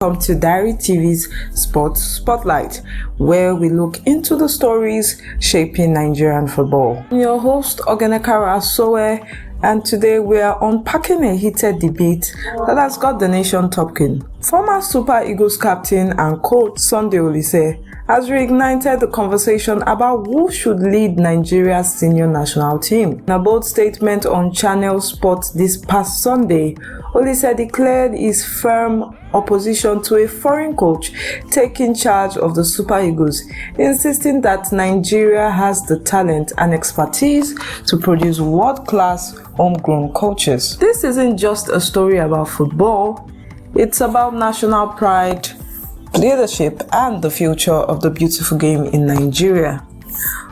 Welcome to Diary TV's Sports Spotlight, where we look into the stories shaping Nigerian football. I'm your host, Ogenekara Asowe, and today we are unpacking a heated debate that has got the nation talking. Former Super Eagles captain and coach Sunday Oliseh has reignited the conversation about who should lead Nigeria's senior national team. In a bold statement on Channel Sports this past Sunday, Oliseh declared his firm opposition to a foreign coach taking charge of the Super Eagles, insisting that Nigeria has the talent and expertise to produce world-class homegrown coaches. This isn't just a story about football, it's about national pride, leadership, and the future of the beautiful game in Nigeria.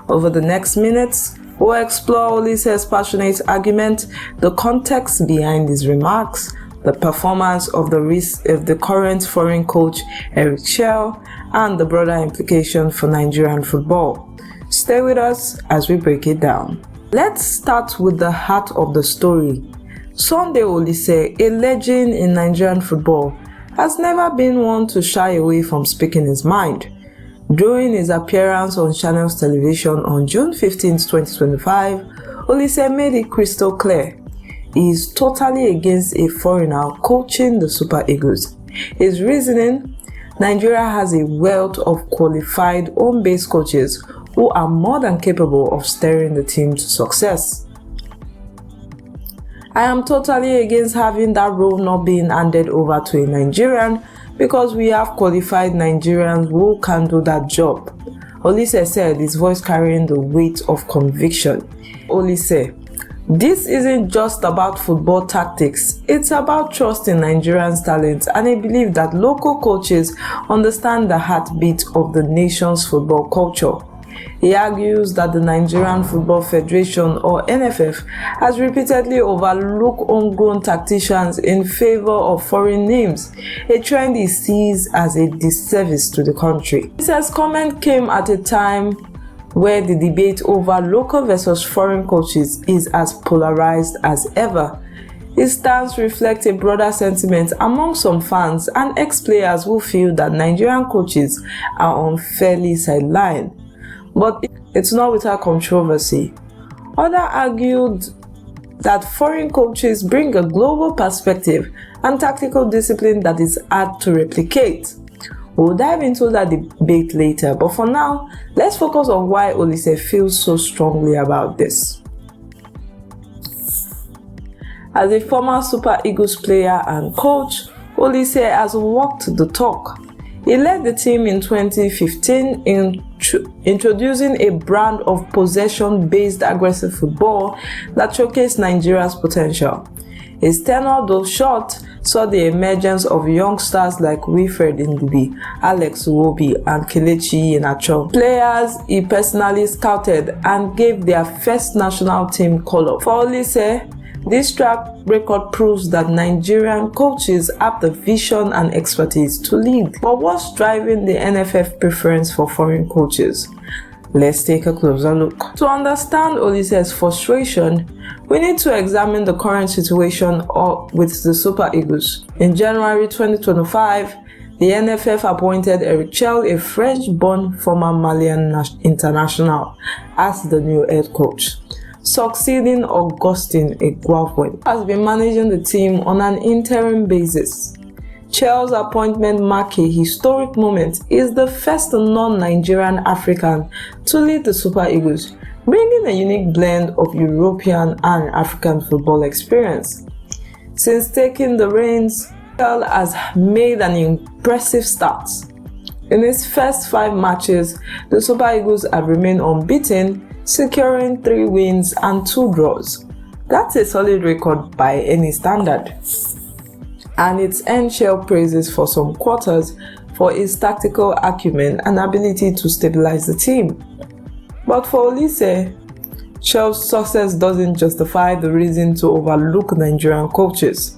Over the next minutes, we'll explore Oliseh's passionate argument, the context behind his remarks, the performance of the current foreign coach Eric Chelle, and the broader implication for Nigerian football. Stay with us as we break it down. Let's start with the heart of the story. Sunday Oliseh, a legend in Nigerian football, has never been one to shy away from speaking his mind. During his appearance on Channels Television on June 15, 2025, Oliseh made it crystal clear he is totally against a foreigner coaching the Super Eagles. His reasoning: Nigeria has a wealth of qualified home-based coaches who are more than capable of steering the team to success. I am totally against having that role not being handed over to a Nigerian because we have qualified Nigerians who can do that job, Oliseh said, his voice carrying the weight of conviction. Oliseh: this isn't just about football tactics, it's about trust in Nigerians' talent and a belief that local coaches understand the heartbeat of the nation's football culture. He argues that the Nigerian Football Federation, or NFF, has repeatedly overlooked homegrown tacticians in favor of foreign names, a trend he sees as a disservice to the country. His comment came at a time where the debate over local versus foreign coaches is as polarized as ever. His stance reflects a broader sentiment among some fans and ex-players who feel that Nigerian coaches are unfairly sidelined. But it's not without controversy. Others argued that foreign coaches bring a global perspective and tactical discipline that is hard to replicate. We'll dive into that debate later, but for now, let's focus on why Oliseh feels so strongly about this. As a former Super Eagles player and coach, Oliseh has walked the talk. He led the team in 2015 in introducing a brand of possession-based aggressive football that showcased Nigeria's potential. His tenure, though short, saw the emergence of youngsters like Wilfred Ndidi, Iwobi, and Kelechi Iheanacho, players he personally scouted and gave their first national team call-up. For Oliseh, this track record proves that Nigerian coaches have the vision and expertise to lead. But what's driving the NFF preference for foreign coaches? Let's take a closer look. To understand Oliseh's frustration, we need to examine the current situation with the Super Eagles. In January 2025, the NFF appointed Eric Chelle, a French-born former Malian international, as the new head coach, succeeding Augustin Iwobi, who has been managing the team on an interim basis. Chelle's appointment marks a historic moment. He is the first non-Nigerian African to lead the Super Eagles, bringing a unique blend of European and African football experience. Since taking the reins, Chelle has made an impressive start. In his first 5 matches, the Super Eagles have remained unbeaten, securing 3 wins and 2 draws. That's a solid record by any standard. And it's earned Chelle praises for some quarters for his tactical acumen and ability to stabilize the team. But for Oliseh, Chelle's success doesn't justify the reason to overlook Nigerian coaches.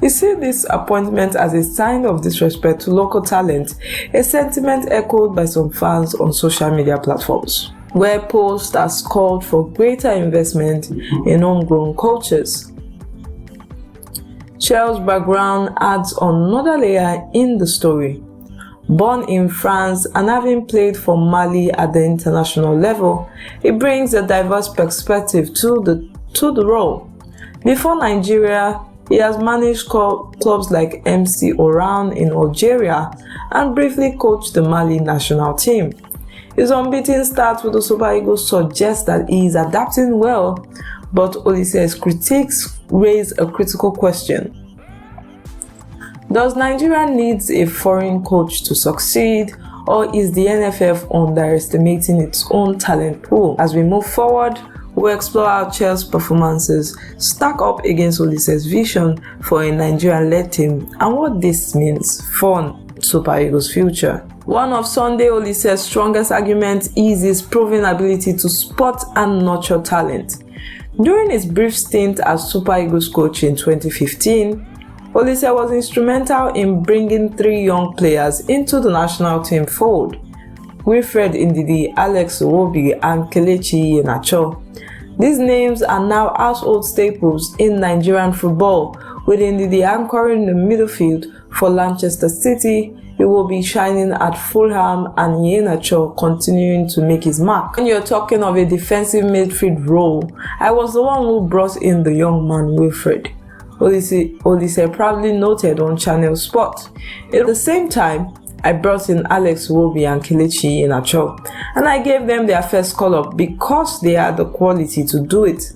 He sees this appointment as a sign of disrespect to local talent, a sentiment echoed by some fans on social media platforms, where posts has called for greater investment in homegrown coaches. Chelle's background adds another layer in the story. Born in France and having played for Mali at the international level, he brings a diverse perspective to the role. Before Nigeria, he has managed clubs like MC Oran in Algeria and briefly coached the Mali national team. His unbeaten start with the Super Eagles suggests that he is adapting well, but Oliseh's critiques raise a critical question. Does Nigeria need a foreign coach to succeed, or is the NFF underestimating its own talent pool? As we move forward, we'll explore how Chelle's performances stack up against Oliseh's vision for a Nigerian-led team and what this means for Super Eagles' future. One of Sunday Oliseh's strongest arguments is his proven ability to spot and nurture talent. During his brief stint as Super Eagles coach in 2015, Oliseh was instrumental in bringing 3 young players into the national team fold: Wilfred Ndidi, Iwobi, and Kelechi Iheanacho. These names are now household staples in Nigerian football, with Ndidi anchoring the midfield for Manchester City, Iwobi shining at Fulham, and Iheanacho continuing to make his mark. When you're talking of a defensive midfield role, I was the one who brought in the young man Wilfred. Oliseh proudly noted on Channel Sport. At the same time, I brought in Iwobi and Kelechi Iheanacho, and I gave them their first call-up because they had the quality to do it.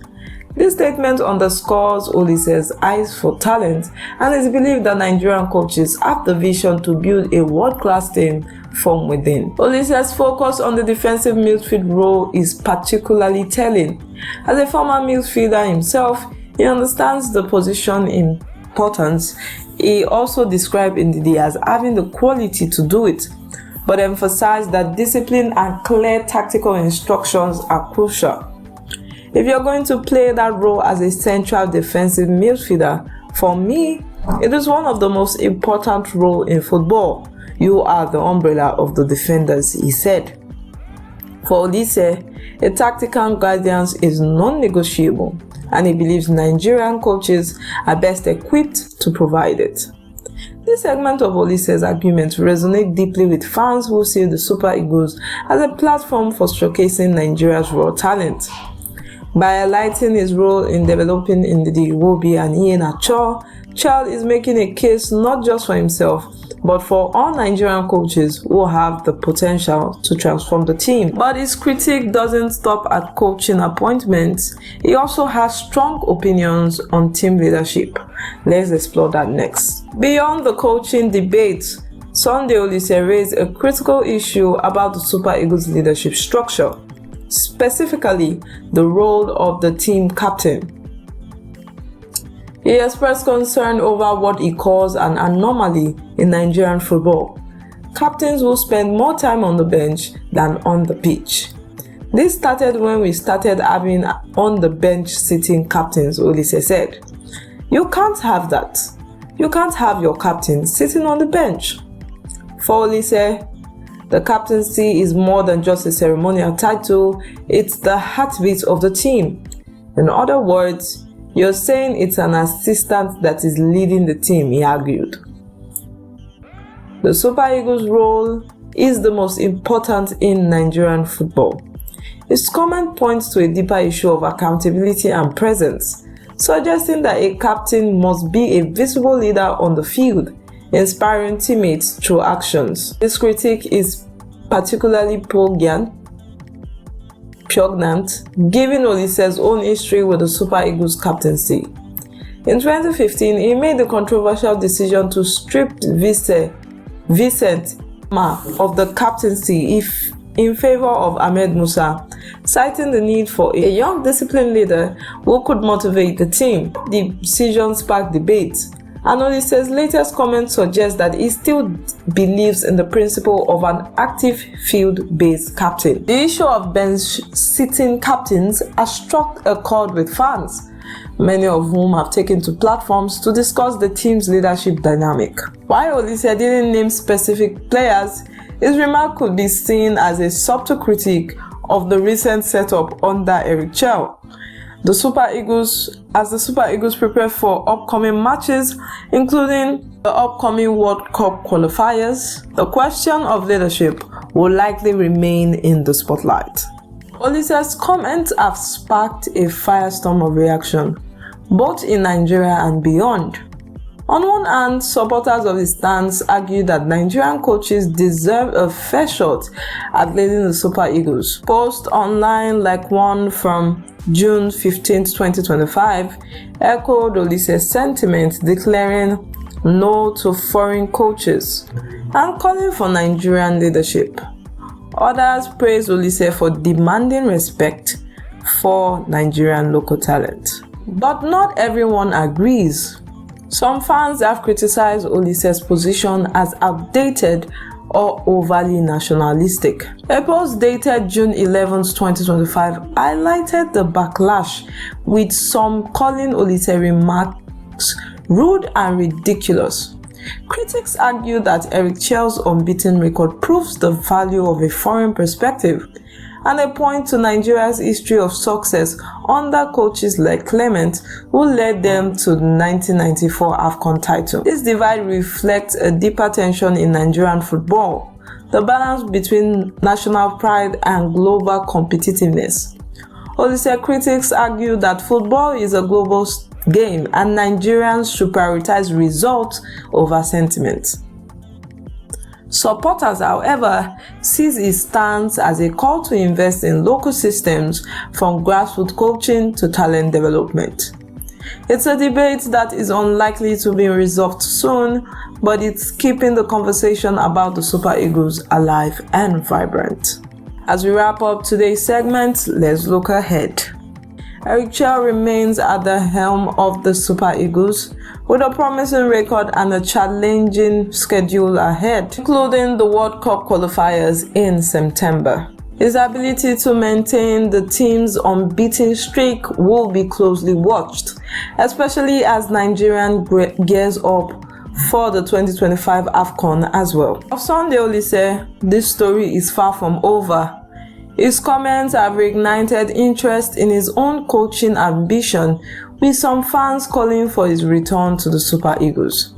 This statement underscores Oliseh's eyes for talent and his belief that Nigerian coaches have the vision to build a world-class team from within. Oliseh's focus on the defensive midfield role is particularly telling. As a former midfielder himself, he understands the position importance. He also described Ndidi as having the quality to do it, but emphasized that discipline and clear tactical instructions are crucial. If you're going to play that role as a central defensive midfielder, for me, it is one of the most important roles in football. You are the umbrella of the defenders, he said. For Oliseh, a tactical guidance is non-negotiable, and he believes Nigerian coaches are best equipped to provide it. This segment of Oliseh's argument resonates deeply with fans who see the Super Eagles as a platform for showcasing Nigeria's raw talent. By highlighting his role in developing Ndidi, Iwobi, and Iheanacho, Chelle is making a case not just for himself, but for all Nigerian coaches who have the potential to transform the team. But his critique doesn't stop at coaching appointments. He also has strong opinions on team leadership. Let's explore that next. Beyond the coaching debate, Sunday Oliseh raised a critical issue about the Super Eagles leadership structure, specifically the role of the team captain. He expressed concern over what he calls an anomaly in Nigerian football: captains who spend more time on the bench than on the pitch. This started when we started having on the bench sitting captains, Oliseh said. You can't have that. You can't have your captain sitting on the bench. For Oliseh, the captaincy is more than just a ceremonial title, it's the heartbeat of the team. In other words, you're saying it's an assistant that is leading the team, he argued. The Super Eagles' role is the most important in Nigerian football. His comment points to a deeper issue of accountability and presence, suggesting that a captain must be a visible leader on the field, inspiring teammates through actions. This critique is particularly poignant, given Oliseh's own history with the Super Eagles captaincy. In 2015, he made the controversial decision to strip Vincent of the captaincy in favor of Ahmed Musa, citing the need for a young disciplined leader who could motivate the team. The decision sparked debate, and Oliseh's latest comment suggests that he still believes in the principle of an active field-based captain. The issue of bench-sitting captains has struck a chord with fans, many of whom have taken to platforms to discuss the team's leadership dynamic. While Oliseh didn't name specific players, his remark could be seen as a subtle critique of the recent setup under Eric Chelle. the Super Eagles prepare for upcoming matches, including the upcoming World Cup qualifiers, the question of leadership will likely remain in the spotlight. Oliseh's comments have sparked a firestorm of reaction, both in Nigeria and beyond. On one hand, supporters of his stance argue that Nigerian coaches deserve a fair shot at leading the Super Eagles. Posts online like one from June 15, 2025, echoed Oliseh's sentiment, declaring no to foreign coaches and calling for Nigerian leadership. Others praised Oliseh for demanding respect for Nigerian local talent. But not everyone agrees. Some fans have criticized Oliseh's position as outdated or overly nationalistic. A post dated June 11, 2025 highlighted the backlash, with some calling Oliseh's remarks rude and ridiculous. Critics argue that Eric Chelle's unbeaten record proves the value of a foreign perspective, and they point to Nigeria's history of success under coaches like Clement, who led them to the 1994 AFCON title. This divide reflects a deeper tension in Nigerian football, the balance between national pride and global competitiveness. Oliseh critics argue that football is a global game and Nigerians should prioritize results over sentiment. Supporters, however, sees his stance as a call to invest in local systems, from grassroots coaching to talent development. It's a debate that is unlikely to be resolved soon, but it's keeping the conversation about the Super Eagles alive and vibrant. As we wrap up today's segment, let's look ahead. Eric Chelle remains at the helm of the Super Eagles, with a promising record and a challenging schedule ahead, including the World Cup qualifiers in September. His ability to maintain the team's unbeaten streak will be closely watched, especially as Nigerian gears up for the 2025 AFCON as well. On Sunday, Oliseh, this story is far from over. His comments have reignited interest in his own coaching ambition, with some fans calling for his return to the Super Eagles.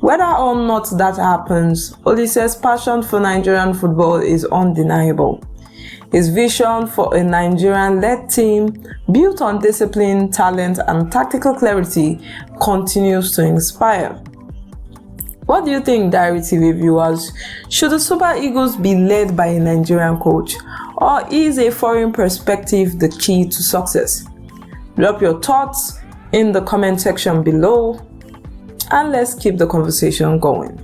Whether or not that happens, Oliseh's passion for Nigerian football is undeniable. His vision for a Nigerian-led team built on discipline, talent, and tactical clarity continues to inspire. What do you think, Diary TV viewers? Should the Super Eagles be led by a Nigerian coach, or is a foreign perspective the key to success? Drop your thoughts in the comment section below, and let's keep the conversation going.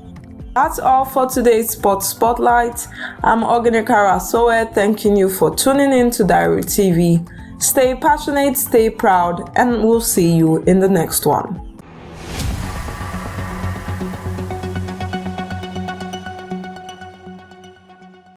That's all for today's Sports Spotlight. I'm Ogenikara Soe, thanking you for tuning in to Diary TV. Stay passionate, stay proud, and we'll see you in the next one.